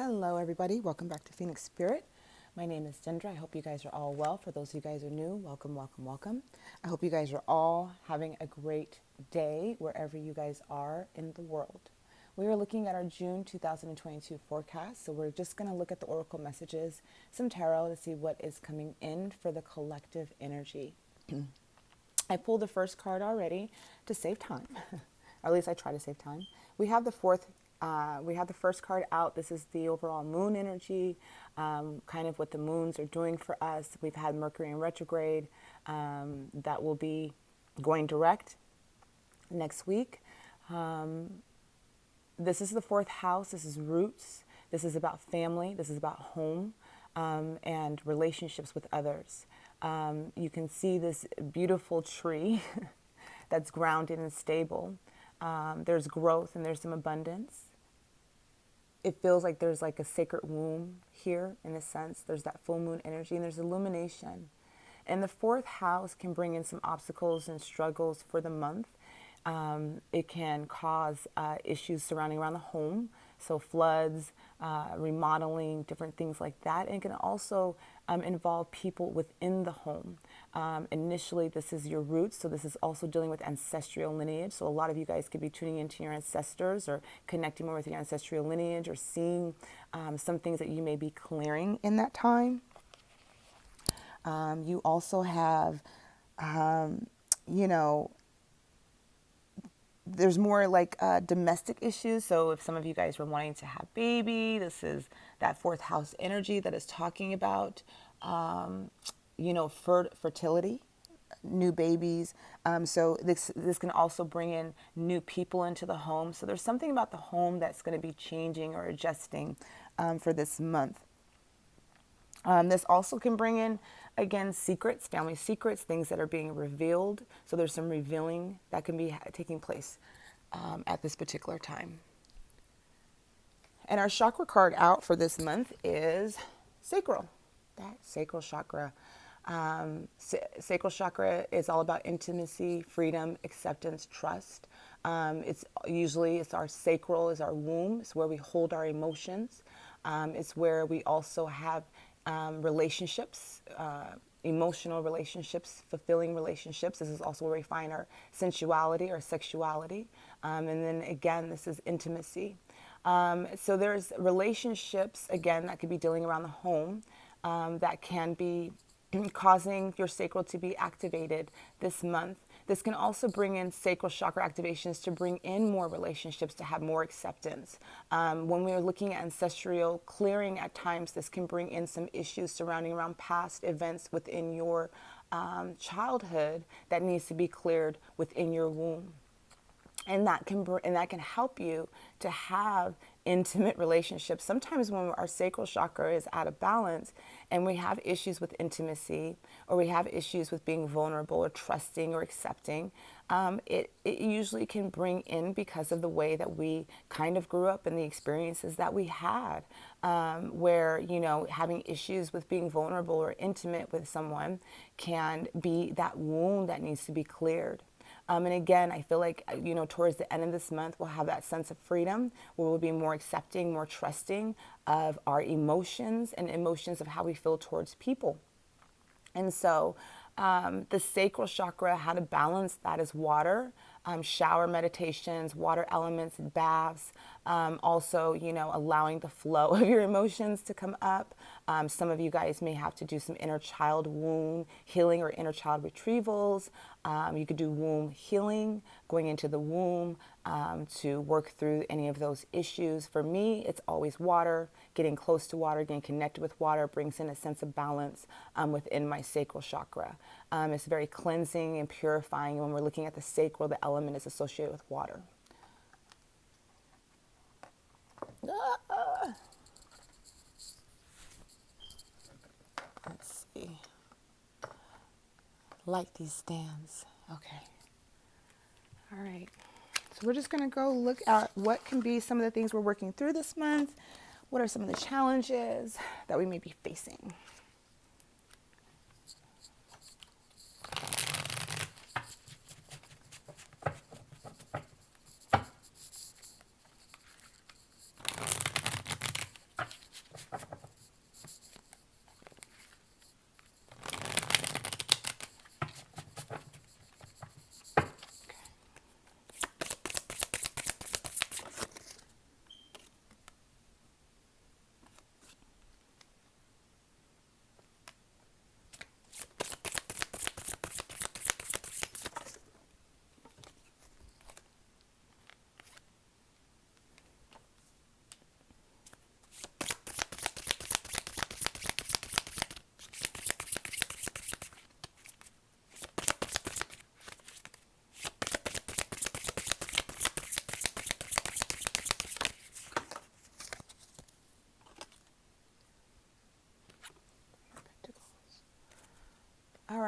Hello everybody, welcome back to Phoenix Spirit. My name is Dendra. I hope you guys are all well. For those of you guys who are new, welcome, welcome, welcome. I hope you guys are all having a great day wherever you guys are in the world. We are looking at our June 2022 forecast, so we're just going to look at the oracle messages, some tarot to see what is coming in for the collective energy. I pulled the first card already to save time, or at least I try to save time. We have the first card out. This is the overall moon energy, kind of what the moons are doing for us. We've had Mercury in retrograde that will be going direct next week. This is the fourth house. This is roots. This is about family. This is about home and relationships with others. You can see this beautiful tree that's grounded and stable. There's growth and there's some abundance. It feels like there's like a sacred womb here in a sense. There's that full moon energy and there's illumination. And the fourth house can bring in some obstacles and struggles for the month. It can cause issues surrounding around the home. So floods, remodeling, different things like that. And it can also involve people within the home. Initially, this is your roots. So this is also dealing with ancestral lineage. So a lot of you guys could be tuning into your ancestors or connecting more with your ancestral lineage or seeing some things that you may be clearing in that time. You also have, there's more like domestic issues. So if some of you guys were wanting to have baby, this is that fourth house energy that is talking about, fertility, new babies. So this can also bring in new people into the home. So there's something about the home that's going to be changing or adjusting for this month. This also can bring in, again, secrets, family secrets, things that are being revealed. So there's some revealing that can be taking place at this particular time. And our chakra card out for this month is sacral, that sacral chakra. Sacral chakra is all about intimacy, freedom, acceptance, trust. It's our sacral is our womb. It's where we hold our emotions. It's where we also have relationships, emotional relationships, fulfilling relationships. This is also where we find our sensuality or sexuality. And then again, this is intimacy. So there's relationships, again, that could be dealing around the home that can be causing your sacral to be activated this month. This can also bring in sacral chakra activations to bring in more relationships, to have more acceptance. When we are looking at ancestral clearing at times, this can bring in some issues surrounding around past events within your childhood that needs to be cleared within your womb. And that can help you to have intimate relationships. Sometimes when our sacral chakra is out of balance and we have issues with intimacy, or we have issues with being vulnerable or trusting or accepting, it usually can bring in because of the way that we kind of grew up and the experiences that we had, where, having issues with being vulnerable or intimate with someone can be that wound that needs to be cleared. And again, I feel like, towards the end of this month, we'll have that sense of freedom where we'll be more accepting, more trusting of our emotions and emotions of how we feel towards people. And so the sacral chakra, how to balance that is water, shower meditations, water elements, baths, also, allowing the flow of your emotions to come up. Some of you guys may have to do some inner child womb healing or inner child retrievals. You could do womb healing, going into the womb to work through any of those issues. For me, it's always water. Getting close to water, getting connected with water brings in a sense of balance within my sacral chakra. It's very cleansing and purifying. When we're looking at the sacral, the element is associated with water. Let's see. Like these stands. Okay. All right. So we're just going to go look at what can be some of the things we're working through this month. What are some of the challenges that we may be facing?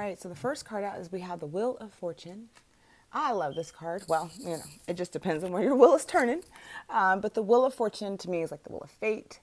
right, so the first card out is we have the Wheel of Fortune. I love this card. Well, it just depends on where your wheel is turning. But the Wheel of Fortune to me is like the Wheel of Fate.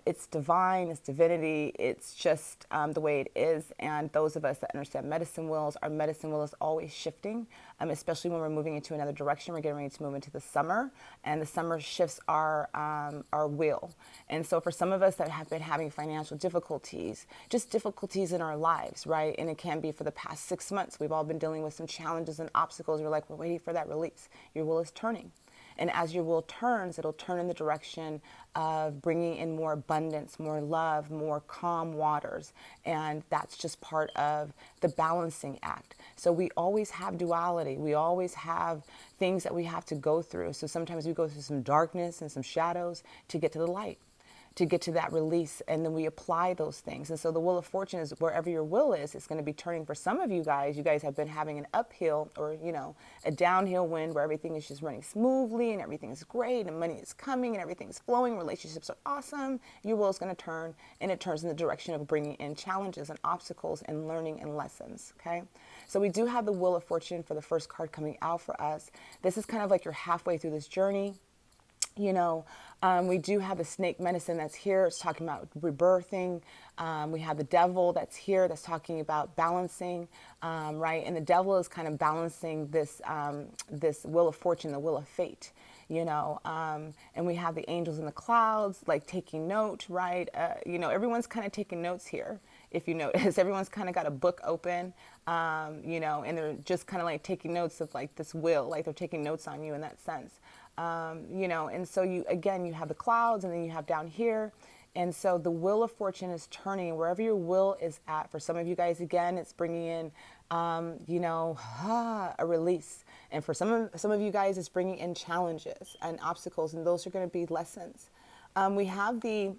It's divine, it's divinity, it's just the way it is. And those of us that understand medicine wheels, our medicine wheel is always shifting, especially when we're moving into another direction. We're getting ready to move into the summer, and the summer shifts our wheel. And so for some of us that have been having financial difficulties, just difficulties in our lives, right? And it can be for the past 6 months. We've all been dealing with some challenges and obstacles. We're like, we're waiting for that release. Your wheel is turning. And as your wheel turns, it'll turn in the direction of bringing in more abundance, more love, more calm waters. And that's just part of the balancing act. So we always have duality. We always have things that we have to go through. So sometimes we go through some darkness and some shadows to get to the light, to get to that release, and then we apply those things. And so the Wheel of Fortune is wherever your will is, it's going to be turning for some of you guys. You guys have been having an uphill or, a downhill wind where everything is just running smoothly and everything is great and money is coming and everything is flowing. Relationships are awesome. Your will is going to turn, and it turns in the direction of bringing in challenges and obstacles and learning and lessons. Okay. So we do have the Wheel of Fortune for the first card coming out for us. This is kind of like you're halfway through this journey. We do have the snake medicine that's here. It's talking about rebirthing. We have the devil that's here. That's talking about balancing, right? And the devil is kind of balancing this Wheel of Fortune, the Wheel of Fate, and we have the angels in the clouds, like taking note, right? Everyone's kind of taking notes here. If you notice, everyone's kind of got a book open, and they're just kind of like taking notes of like this will, like they're taking notes on you in that sense. And so you have the clouds, and then you have down here. And so the Wheel of Fortune is turning wherever your will is at. For some of you guys, again, it's bringing in, a release. And for some of you guys, it's bringing in challenges and obstacles, and those are going to be lessons. We have the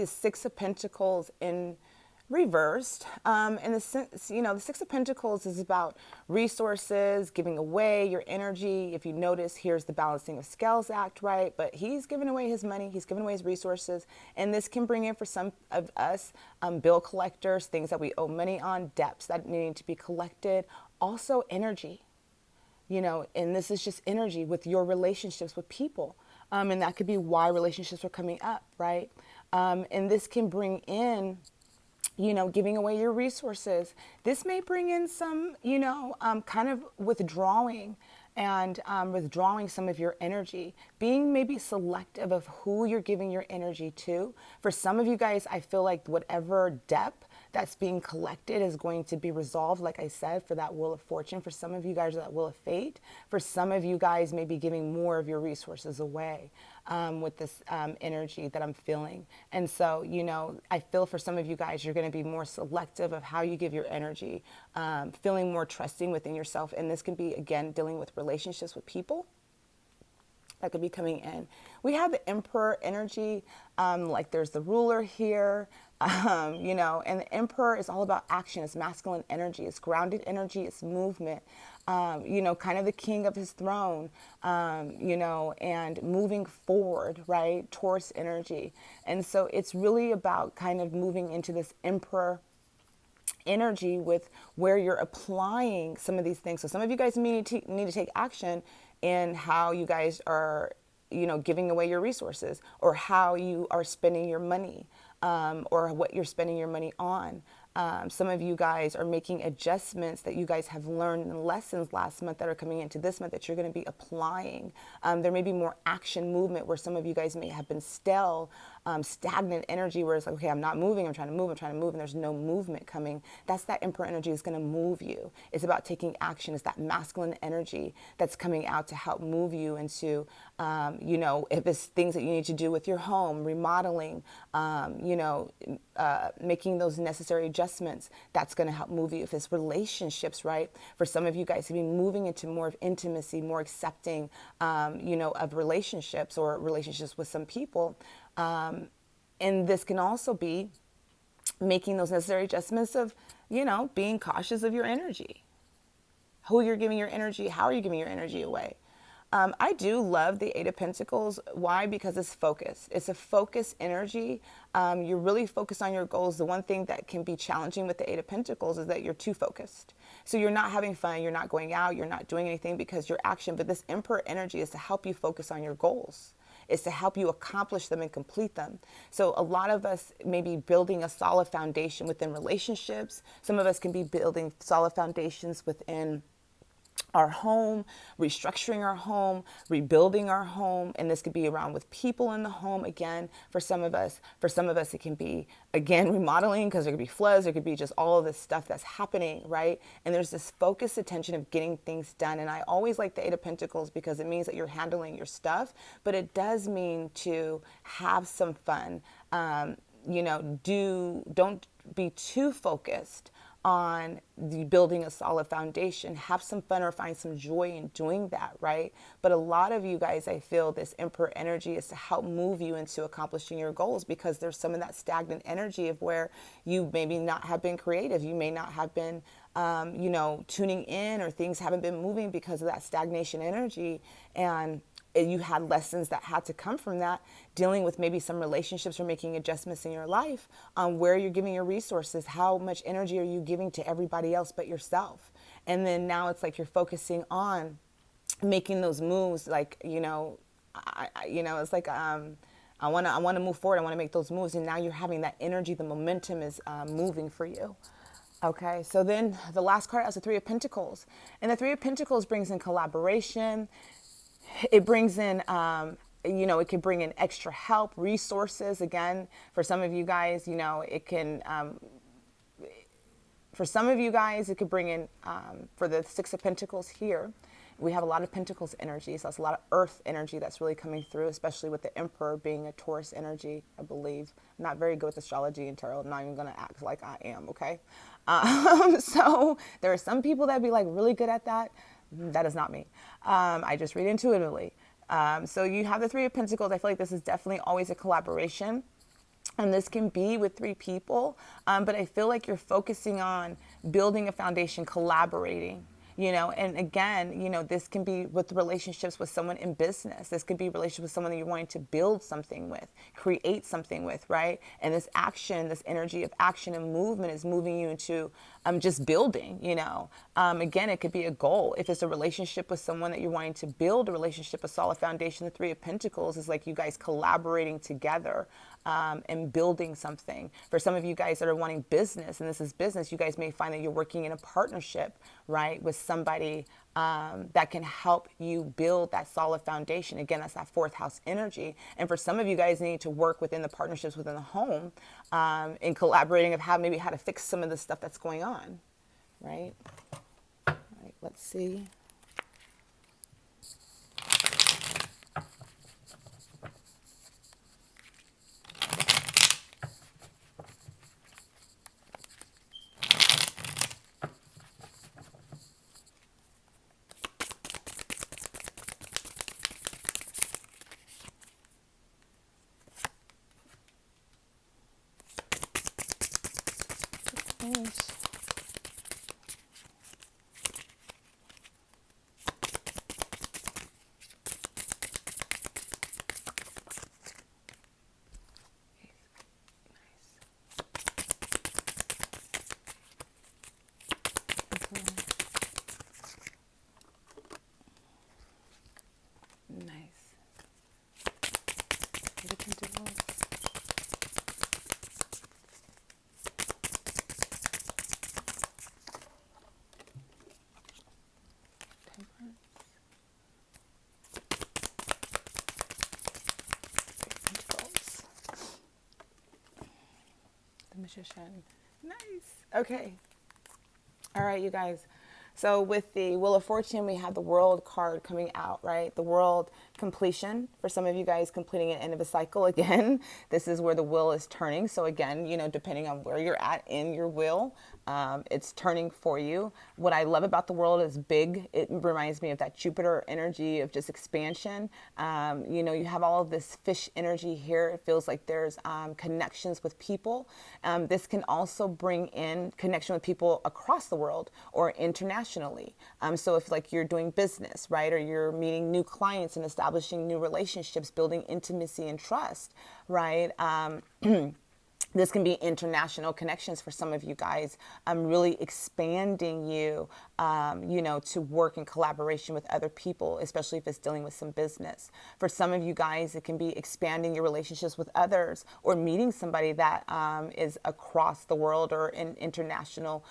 Six of Pentacles in reversed. And the Six of Pentacles is about resources, giving away your energy. If you notice, here's the balancing of scales act, right? But he's giving away his money, he's giving away his resources. And this can bring in for some of us, bill collectors, things that we owe money on, debts that need to be collected. Also energy, and this is just energy with your relationships with people. And that could be why relationships are coming up, right? And this can bring in, giving away your resources. This may bring in some, kind of withdrawing and withdrawing some of your energy, being maybe selective of who you're giving your energy to. For some of you guys, I feel like whatever depth that's being collected is going to be resolved, like I said, for that Wheel of Fortune. For some of you guys, that Wheel of Fate. For some of you guys, maybe giving more of your resources away with this energy that I'm feeling. And so, I feel for some of you guys, you're going to be more selective of how you give your energy, feeling more trusting within yourself. And this can be, again, dealing with relationships with people that could be coming in. We have the Emperor energy, like there's the ruler here, and the Emperor is all about action. It's masculine energy, it's grounded energy, it's movement, kind of the king of his throne, and moving forward, right? Taurus energy. And so it's really about kind of moving into this Emperor energy with where you're applying some of these things. So some of you guys need to take action in how you guys are, giving away your resources, or how you are spending your money, or what you're spending your money on. Some of you guys are making adjustments that you guys have learned in lessons last month that are coming into this month that you're going to be applying. There may be more action movement where some of you guys may have been stagnant energy where it's like, okay, I'm not moving, I'm trying to move, and there's no movement coming. That's that Emperor energy is going to move you. It's about taking action. It's that masculine energy that's coming out to help move you into, if it's things that you need to do with your home, remodeling, making those necessary adjustments, that's going to help move you. If it's relationships, right? For some of you guys to be moving into more of intimacy, more accepting, of relationships or relationships with some people. And this can also be making those necessary adjustments of, being cautious of your energy, who you're giving your energy, how are you giving your energy away? I do love the Eight of Pentacles. Why? Because it's focused. It's a focused energy. You're really focused on your goals. The one thing that can be challenging with the Eight of Pentacles is that you're too focused. So you're not having fun. You're not going out. You're not doing anything because you're action. But this Emperor energy is to help you focus on your goals. It's to help you accomplish them and complete them. So a lot of us may be building a solid foundation within relationships. Some of us can be building solid foundations within our home, restructuring our home, rebuilding our home, and this could be around with people in the home. Again, for some of us it can be, again, remodeling, because there could be floods, there could be just all of this stuff that's happening, right? And there's this focused attention of getting things done. And I always like the Eight of Pentacles because it means that you're handling your stuff, but it does mean to have some fun. Don't be too focused on the building a solid foundation. Have some fun or find some joy in doing that, right? But a lot of you guys, I feel this Emperor energy is to help move you into accomplishing your goals, because there's some of that stagnant energy of where you maybe not have been creative. You may not have been, tuning in, or things haven't been moving because of that stagnation energy. And you had lessons that had to come from that, dealing with maybe some relationships or making adjustments in your life on where you're giving your resources, how much energy are you giving to everybody else but yourself. And then now it's like you're focusing on making those moves, like, it's like, I want to move forward. I want to make those moves. And now you're having that energy. The momentum is moving for you. Okay, so then the last card is the Three of Pentacles. And the Three of Pentacles brings in collaboration. It brings in, it can bring in extra help, resources. Again, for some of you guys, it can, it could bring in, for the Six of Pentacles here, we have a lot of Pentacles energy. So that's a lot of earth energy that's really coming through, especially with the Emperor being a Taurus energy, I believe. I'm not very good with astrology and tarot. I'm not even going to act like I am, okay? So there are some people that be like really good at that. That is not me. I just read intuitively. So you have the Three of Pentacles. I feel like this is definitely always a collaboration. And this can be with three people. But I feel like you're focusing on building a foundation, collaborating. And again, this can be with relationships with someone in business. This could be relationships with someone that you're wanting to build something with, create something with, right? And this action, this energy of action and movement is moving you into just building, Again, it could be a goal. If it's a relationship with someone that you're wanting to build a relationship, a solid foundation, the Three of Pentacles is like you guys collaborating together and building something. For some of you guys that are wanting business, and this is business, you guys may find that you're working in a partnership, right, with somebody that can help you build that solid foundation. Again, that's that fourth house energy. And for some of you guys need to work within the partnerships within the home in collaborating of how to fix some of the stuff that's going on, right? All right, let's see. Nice. Magician. Nice. Okay. All right, you guys. So with the Wheel of Fortune, we have the World card coming out, right? The World completion. For some of you guys, completing an end of a cycle. Again, this is where the wheel is turning. So again, depending on where you're at in your wheel, it's turning for you. What I love about the World is big. It reminds me of that Jupiter energy of just expansion. You have all of this fish energy here. It feels like there's connections with people. This can also bring in connection with people across the world or international internationally. So if like you're doing business, right, or you're meeting new clients and establishing new relationships, building intimacy and trust, right? This can be international connections for some of you guys. Really expanding you, to work in collaboration with other people, especially if it's dealing with some business. For some of you guys, it can be expanding your relationships with others or meeting somebody that is across the world or in international,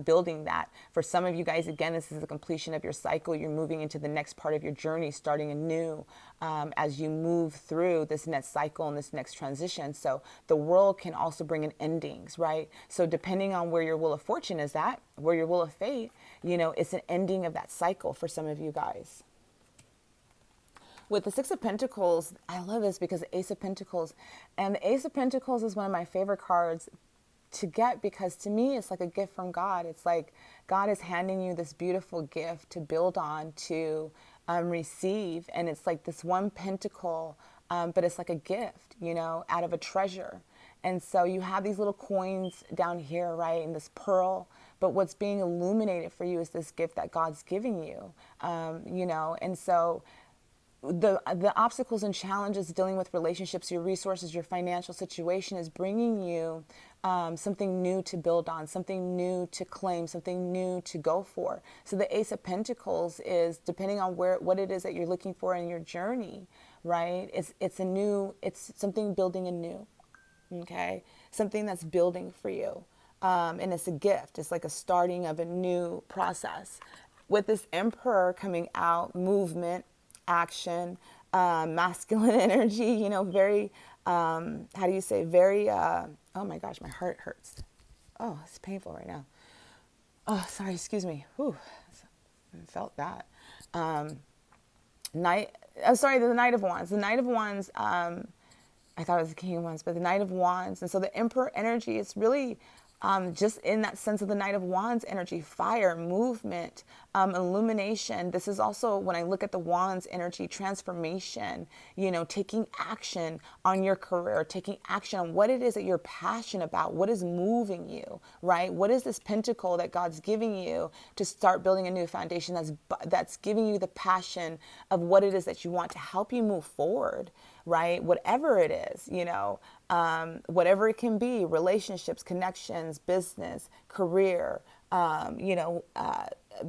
building that. For some of you guys, again, this is the completion of your cycle. You're moving into the next part of your journey, starting anew as you move through this next cycle and this next transition. So the world can also bring in endings, right? So depending on where your wheel of fortune is at, where your wheel of fate, it's an ending of that cycle for some of you guys. With the Six of Pentacles, I love this because the Ace of Pentacles, and the Ace of Pentacles is one of my favorite cards to get because to me, it's like a gift from God. It's like God is handing you this beautiful gift to build on, to receive. And it's like this one pentacle, but it's like a gift, out of a treasure. And so you have these little coins down here, right? And this pearl, but what's being illuminated for you is this gift that God's giving you, and so the obstacles and challenges dealing with relationships, your resources, your financial situation is bringing you something new to build on, something new to claim, something new to go for. So the Ace of Pentacles is depending on what it is that you're looking for in your journey, right? It's something building anew, okay? Something that's building for you. And it's a gift. It's like a starting of a new process. With this Emperor coming out, movement, action, masculine energy, very, very, oh my gosh, my heart hurts. Oh, it's painful right now. Oh, sorry, excuse me. Whew, I felt that. The Knight of Wands. The Knight of Wands, I thought it was the King of Wands, but the Knight of Wands. And so the Emperor energy is really just in that sense of the Knight of Wands energy, fire, movement, illumination. This is also, when I look at the Wands energy, transformation, taking action on your career, taking action on what it is that you're passionate about, what is moving you, right? What is this pentacle that God's giving you to start building a new foundation that's giving you the passion of what it is that you want to help you move forward, right? Whatever it is, whatever it can be, relationships, connections, business, career,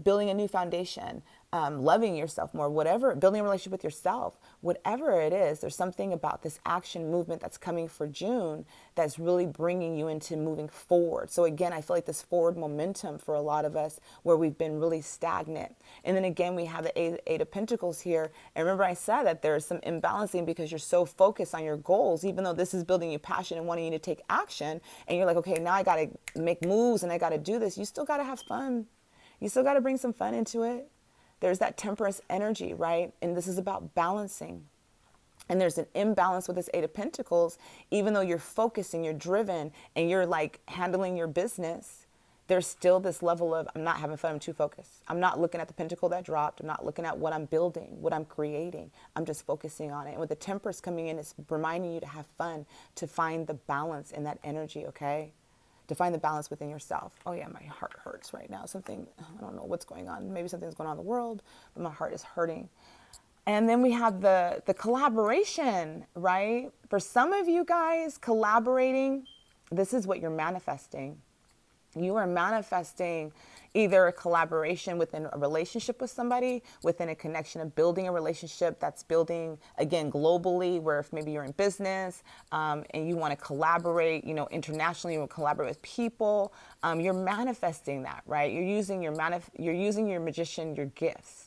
building a new foundation, loving yourself more, whatever, building a relationship with yourself, whatever it is, there's something about this action movement that's coming for June that's really bringing you into moving forward. So again, I feel like this forward momentum for a lot of us where we've been really stagnant. And then again, we have the Eight of Pentacles here. And remember I said that there's some imbalancing because you're so focused on your goals, even though this is building you passion and wanting you to take action. And you're like, okay, now I got to make moves and I got to do this. You still got to have fun. You still got to bring some fun into it. There's that Temperance energy, right? And this is about balancing. And there's an imbalance with this Eight of Pentacles. Even though you're focusing, you're driven, and you're like handling your business, there's still this level of, I'm not having fun, I'm too focused. I'm not looking at the pentacle that dropped. I'm not looking at what I'm building, what I'm creating. I'm just focusing on it. And with the Temperance coming in, it's reminding you to have fun, to find the balance in that energy, okay? To find the balance within yourself. Oh yeah, my heart hurts right now. I don't know what's going on. Maybe something's going on in the world, but my heart is hurting. And then we have the collaboration, right? For some of you guys, collaborating, this is what you're manifesting. You are manifesting either a collaboration within a relationship with somebody, within a connection of building a relationship that's building, again, globally, where if maybe you're in business and you want to collaborate, internationally, you want to collaborate with people, you're manifesting that, right? You're using your magician, your gifts,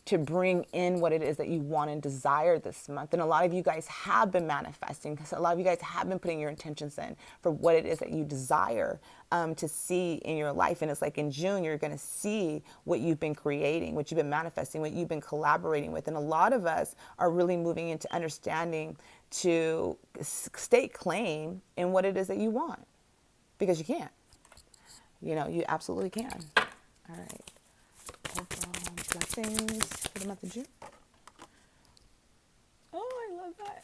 to bring in what it is that you want and desire this month. And a lot of you guys have been manifesting because a lot of you guys have been putting your intentions in for what it is that you desire to see in your life. And it's like in June, you're going to see what you've been creating, what you've been manifesting, what you've been collaborating with. And a lot of us are really moving into understanding to stake claim in what it is that you want, because you can. You absolutely can. All right. Blessings for the month of June. Oh, I love that.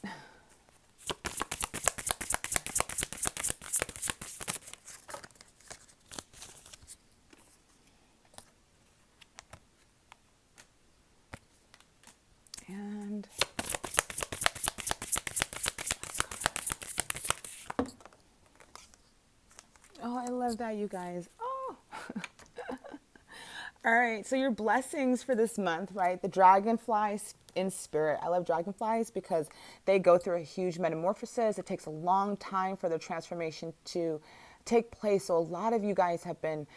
love that, you guys. Oh. All right, so your blessings for this month, right? The dragonflies in spirit. I love dragonflies because they go through a huge metamorphosis. It takes a long time for their transformation to take place. So a lot of you guys have been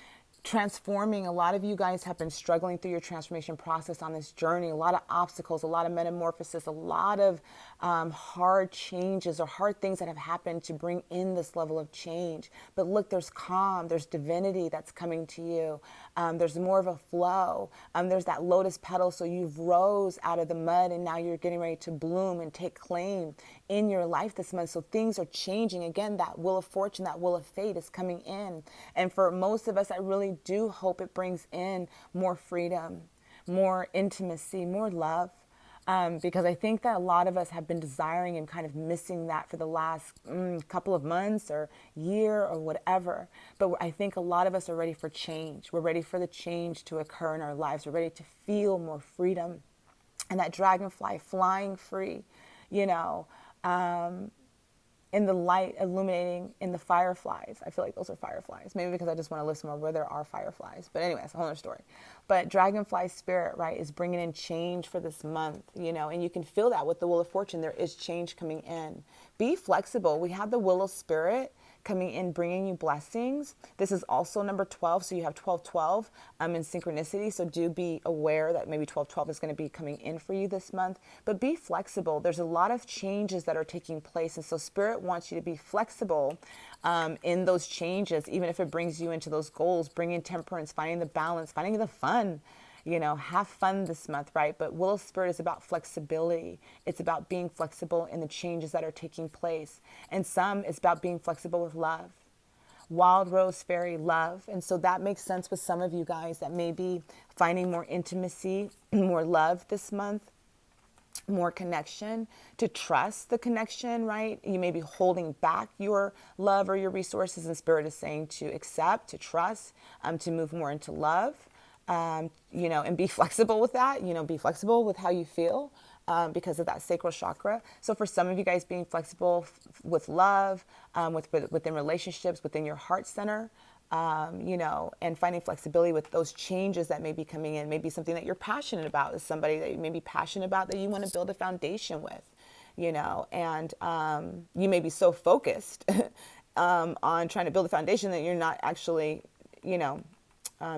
transforming. A lot of you guys have been struggling through your transformation process on this journey. A lot of obstacles, a lot of metamorphosis, a lot of hard changes or hard things that have happened to bring in this level of change. But look, there's calm, there's divinity that's coming to you. There's more of a flow. There's that lotus petal. So you've rose out of the mud and now you're getting ready to bloom and take claim in your life this month. So things are changing. Again, that wheel of fortune, that wheel of fate is coming in. And for most of us, I really do hope it brings in more freedom, more intimacy, more love. Because I think that a lot of us have been desiring and kind of missing that for the last couple of months or year or whatever. But I think a lot of us are ready for change. We're ready for the change to occur in our lives. We're ready to feel more freedom. And that dragonfly flying free, you know, in the light illuminating in the fireflies. I feel like those are fireflies. Maybe because I just want to listen more where there are fireflies. But anyway, it's a whole other story. But dragonfly spirit, right, is bringing in change for this month, you know, and you can feel that with the wheel of fortune. There is change coming in. Be flexible. We have the wheel of spirit coming in, bringing you blessings. This is also number 12. So you have 1212 in synchronicity. So do be aware that maybe 1212 is going to be coming in for you this month, but be flexible. There's a lot of changes that are taking place. And so spirit wants you to be flexible in those changes, even if it brings you into those goals, bringing temperance, finding the balance, finding the fun. You know, have fun this month, right? But Wheel of Spirit is about flexibility. It's about being flexible in the changes that are taking place. And some is about being flexible with love. Wild Rose Fairy love. And so that makes sense with some of you guys that may be finding more intimacy, more love this month, more connection, to trust the connection, right? You may be holding back your love or your resources, and Spirit is saying to accept, to trust, to move more into love. You know, and be flexible with that, you know, be flexible with how you feel because of that sacral chakra. So for some of you guys, being flexible with love, within relationships, within your heart center, you know, and finding flexibility with those changes that may be coming in, maybe something that you're passionate about is somebody that you may be passionate about that you want to build a foundation with, you know, and you may be so focused on trying to build a foundation that you're not actually, you know,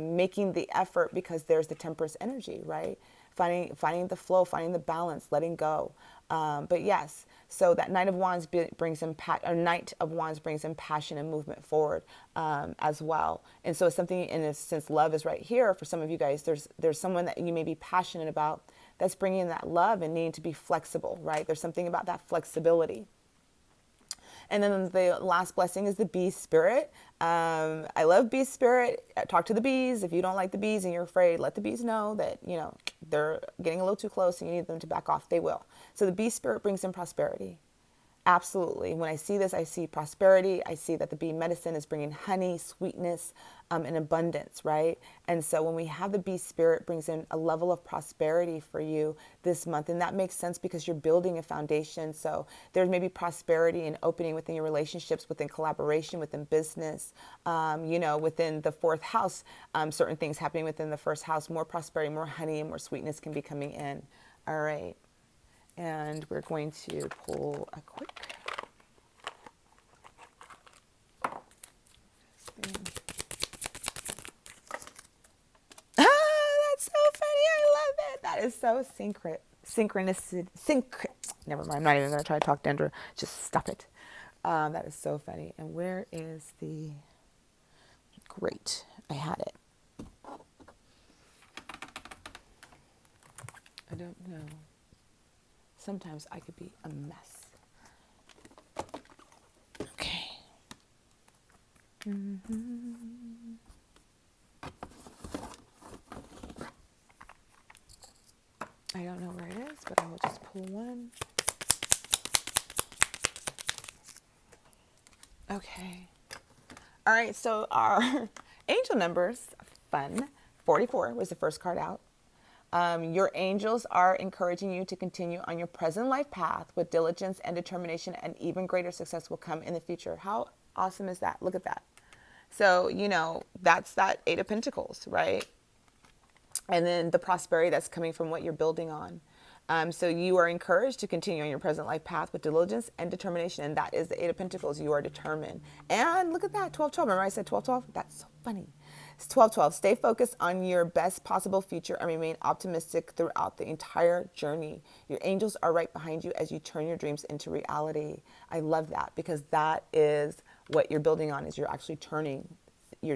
making the effort because there's the temperance energy, right? Finding the flow, finding the balance, letting go. But yes, so that Knight of Wands brings in Knight of Wands brings in passion and movement forward as well. And so it's something, and since love is right here for some of you guys, there's someone that you may be passionate about that's bringing that love and needing to be flexible, right? There's something about that flexibility. And then the last blessing is the bee spirit. I love bee spirit. Talk to the bees. If you don't like the bees and you're afraid, let the bees know that, you know, they're getting a little too close and you need them to back off. They will. So the bee spirit brings in prosperity. Absolutely. When I see this, I see prosperity. I see that the bee medicine is bringing honey, sweetness, and abundance, right? And so when we have the bee spirit, brings in a level of prosperity for you this month. And that makes sense because you're building a foundation. So there's maybe prosperity and opening within your relationships, within collaboration, within business, you know, within the fourth house, certain things happening within the first house, more prosperity, more honey, and more sweetness can be coming in. All right. And we're going to pull a quick thing. Ah, that's so funny. I love it. That is so synchronicity. Never mind. I'm not even going to try to talk Dendra. Just stop it. That is so funny. And where is the... Great. I had it. I don't know. Sometimes I could be a mess. Okay. I don't know where it is, but I will just pull one. Okay. All right, so our angel numbers, fun. 44 was the first card out. Your angels are encouraging you to continue on your present life path with diligence and determination, and even greater success will come in the future. How awesome is that? Look at that. So, you know, that's that Eight of Pentacles, right? And then the prosperity that's coming from what you're building on. So you are encouraged to continue on your present life path with diligence and determination. And that is the Eight of Pentacles. You are determined. And look at that, 12-12. Remember I said 12-12? That's so funny. It's 12-12. Stay focused on your best possible future and remain optimistic throughout the entire journey. Your angels are right behind you as you turn your dreams into reality. I love that, because that is what you're building on, is you're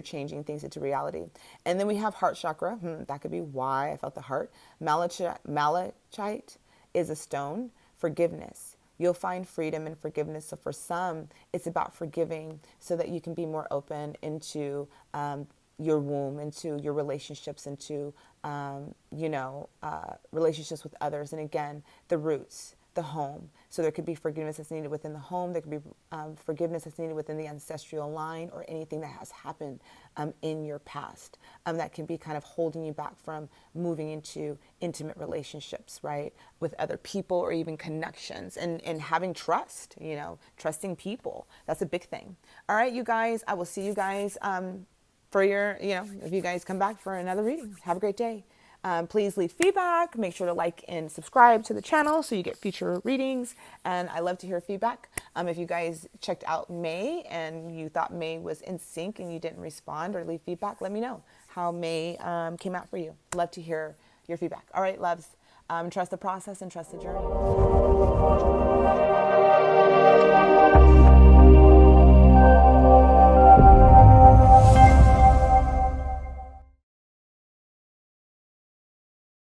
changing things into reality. And then we have heart chakra. That could be why I felt the heart. Malachite is a stone. Forgiveness. You'll find freedom and forgiveness. So for some, it's about forgiving so that you can be more open into your womb, into your relationships, into, relationships with others. And again, the roots, the home. So there could be forgiveness that's needed within the home. There could be forgiveness that's needed within the ancestral line, or anything that has happened in your past that can be kind of holding you back from moving into intimate relationships, right? With other people, or even connections, and having trust, trusting people. That's a big thing. All right, you guys, I will see you guys for your, if you guys come back for another reading. Have a great day. Please leave feedback. Make sure to like and subscribe to the channel so you get future readings. And I love to hear feedback. If you guys checked out May and you thought May was in sync and you didn't respond or leave feedback, let me know how May came out for you. Love to hear your feedback. All right, loves. Trust the process and trust the journey.